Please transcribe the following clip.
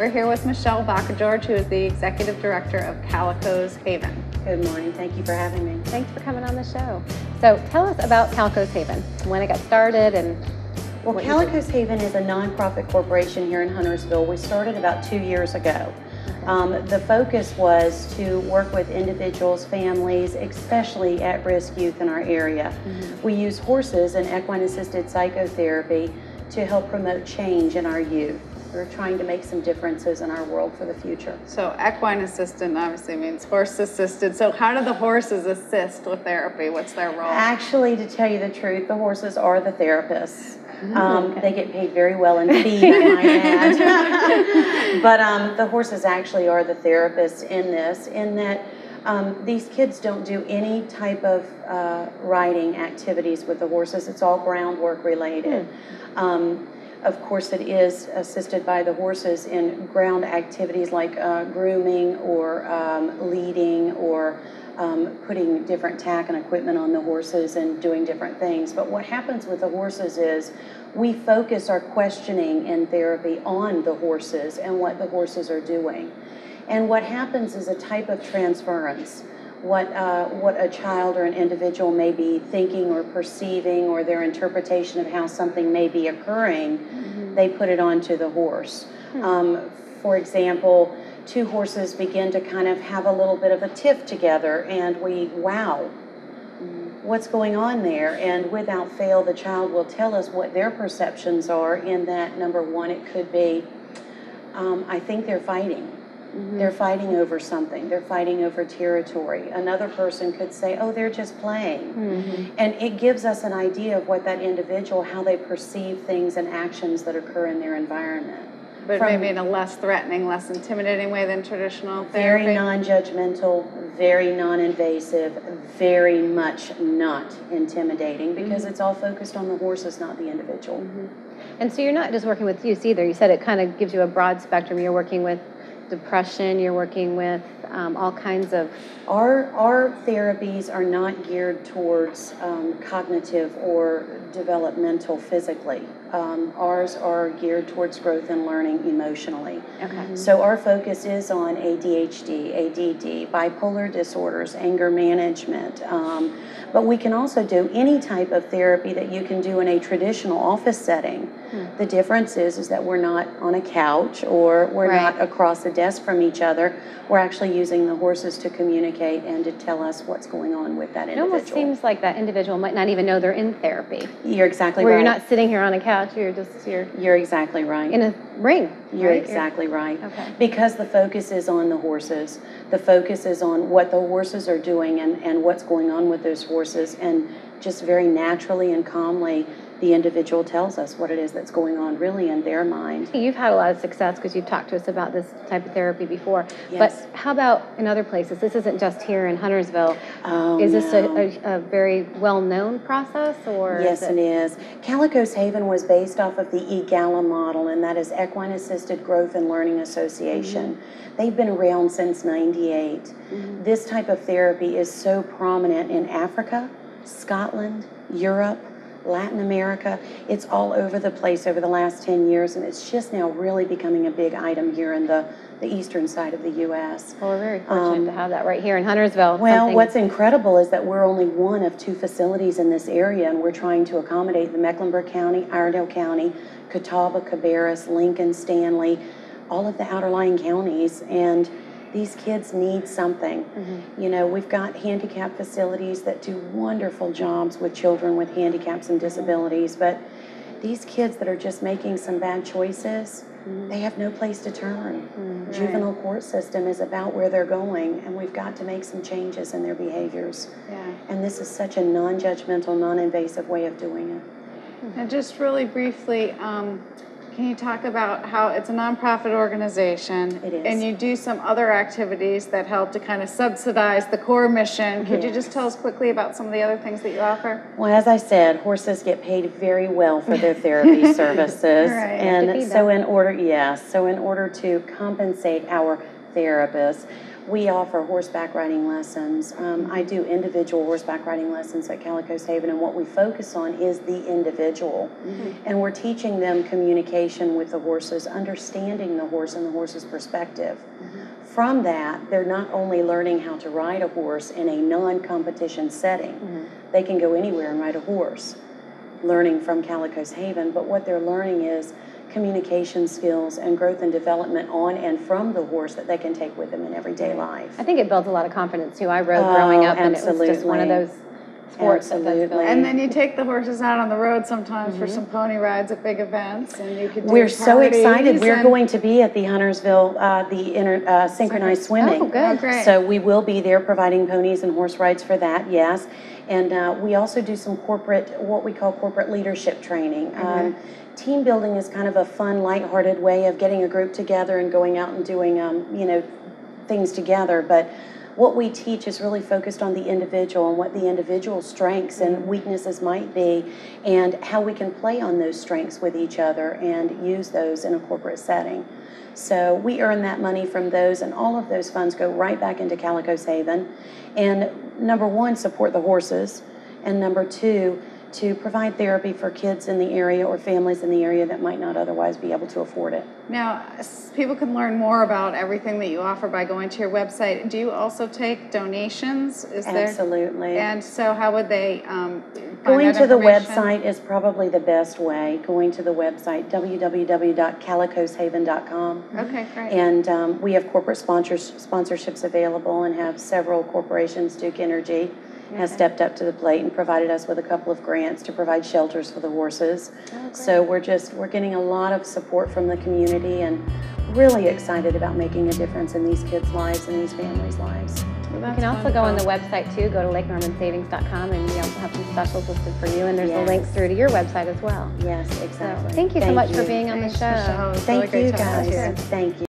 We're here with Michelle Baca-George, who is the Executive Director of Calico's Haven. Good morning. Thank you for having me. Thanks for coming on the show. So tell us about Calico's Haven, when it got started and Well, Calico's Haven is a nonprofit corporation here in Huntersville. We started about 2 years ago. The focus was to work with individuals, families, especially at-risk youth in our area. We use horses and equine-assisted psychotherapy to help promote change in our youth. We're trying to make some differences in our world for the future. So equine assisted obviously means horse assisted. So how do the horses assist with therapy? What's their role? Actually, to tell you the truth, the horses are the therapists. They get paid very well in fees, I might add. But the horses actually are the therapists in this, in that these kids don't do any type of riding activities with the horses. It's all groundwork related. Of course, it is assisted by the horses in ground activities like grooming or leading or putting different tack and equipment on the horses and doing different things. But what happens with the horses is we focus our questioning in therapy on the horses and what the horses are doing. And what happens is a type of transference. What a child or an individual may be thinking or perceiving, or their interpretation of how something may be occurring, they put it onto the horse. For example, two horses begin to kind of have a little bit of a tiff together, and wow, what's going on there? And without fail, the child will tell us what their perceptions are, in that, number one, it could be, I think they're fighting. They're fighting over something. They're fighting over territory. Another person could say, oh, they're just playing. And it gives us an idea of what that individual, how they perceive things and actions that occur in their environment. But maybe in a less threatening, less intimidating way than traditional therapy? Very non-judgmental, very non-invasive, very much not intimidating, because it's all focused on the horses, not the individual. And so you're not just working with youth either. You said it kind of gives you a broad spectrum. You're working with depression, you're working with all kinds of... Our therapies are not geared towards cognitive or developmental physically. Ours are geared towards growth and learning emotionally. So our focus is on ADHD, ADD, bipolar disorders, anger management. But we can also do any type of therapy that you can do in a traditional office setting. The difference is that we're not on a couch, or we're not across a desk from each other. We're actually using the horses to communicate and to tell us what's going on with that individual. It almost seems like that individual might not even know they're in therapy. You're exactly Where right. you're not sitting here on a couch, You're exactly right. in a ring. You're exactly right. Okay. Because the focus is on the horses. The focus is on what the horses are doing and what's going on with those horses. And just very naturally and calmly, the individual tells us what it is that's going on really in their mind. You've had a lot of success because you've talked to us about this type of therapy before. Yes. But how about in other places? This isn't just here in Huntersville. Is this a very well-known process? Or yes, it is. Calico's Haven was based off of the EGALA model, and that is Equine Assisted Growth and Learning Association. They've been around since '98. This type of therapy is so prominent in Africa, Scotland, Europe, Latin America. It's all over the place over the last 10 years, and it's just now really becoming a big item here in the eastern side of the U.S. Well, we're very fortunate to have that right here in Huntersville. Well, what's incredible is that we're only one of 2 facilities in this area, and we're trying to accommodate the Mecklenburg County, Iredell County, Catawba, Cabarrus, Lincoln, Stanley, all of the outerlying counties, and these kids need something. You know, we've got handicap facilities that do wonderful jobs with children with handicaps and disabilities, but these kids that are just making some bad choices, they have no place to turn. Juvenile court system is about where they're going, and we've got to make some changes in their behaviors. And this is such a non-judgmental, non-invasive way of doing it. And just really briefly, can you talk about how it's a nonprofit organization? It is. And you do some other activities that help to kind of subsidize the core mission. Could you just tell us quickly about some of the other things that you offer? Well, as I said, horses get paid very well for their therapy services. And so in order to compensate our therapists, We offer horseback riding lessons. I do individual horseback riding lessons at Calico Savings, and what we focus on is the individual. And we're teaching them communication with the horses, understanding the horse and the horse's perspective. From that, they're not only learning how to ride a horse in a non-competition setting, they can go anywhere and ride a horse, learning from Calico's Haven, but what they're learning is communication skills and growth and development on and from the horse that they can take with them in everyday life. I think it builds a lot of confidence too. I rode growing up, and it was just one of those sports that does build. And then you take the horses out on the road sometimes for some pony rides at big events, and you could do We're so excited. We're and- going to be at the Huntersville, synchronized swimming. Oh, good. Oh, great. So we will be there providing ponies and horse rides for that, yes. And we also do some what we call corporate leadership training. Team building is kind of a fun, lighthearted way of getting a group together and going out and doing, things together. But what we teach is really focused on the individual and what the individual's strengths and weaknesses might be, and how we can play on those strengths with each other and use those in a corporate setting. So we earn that money from those, and all of those funds go right back into Calico Savings. And number one, support the horses, and number two, to provide therapy for kids in the area or families in the area that might not otherwise be able to afford it. Now, people can learn more about everything that you offer by going to your website. Do you also take donations? Absolutely. And so how would they find Going that to the information? website is probably the best way. Going to the website, www.calicoshaven.com. Okay, great. And we have corporate sponsorships available, and have several corporations. Duke Energy has stepped up to the plate and provided us with a couple of grants to provide shelters for the horses. So we're getting a lot of support from the community, and really excited about making a difference in these kids' lives and these families' lives. You can also go on the website too, go to lakenormansavings.com, and we also have some specials listed for you, and there's a link through to your website as well. Yes, exactly. So thank you so much for being on the show. Michelle. It was really Thank great you, talking to guys. Thank you.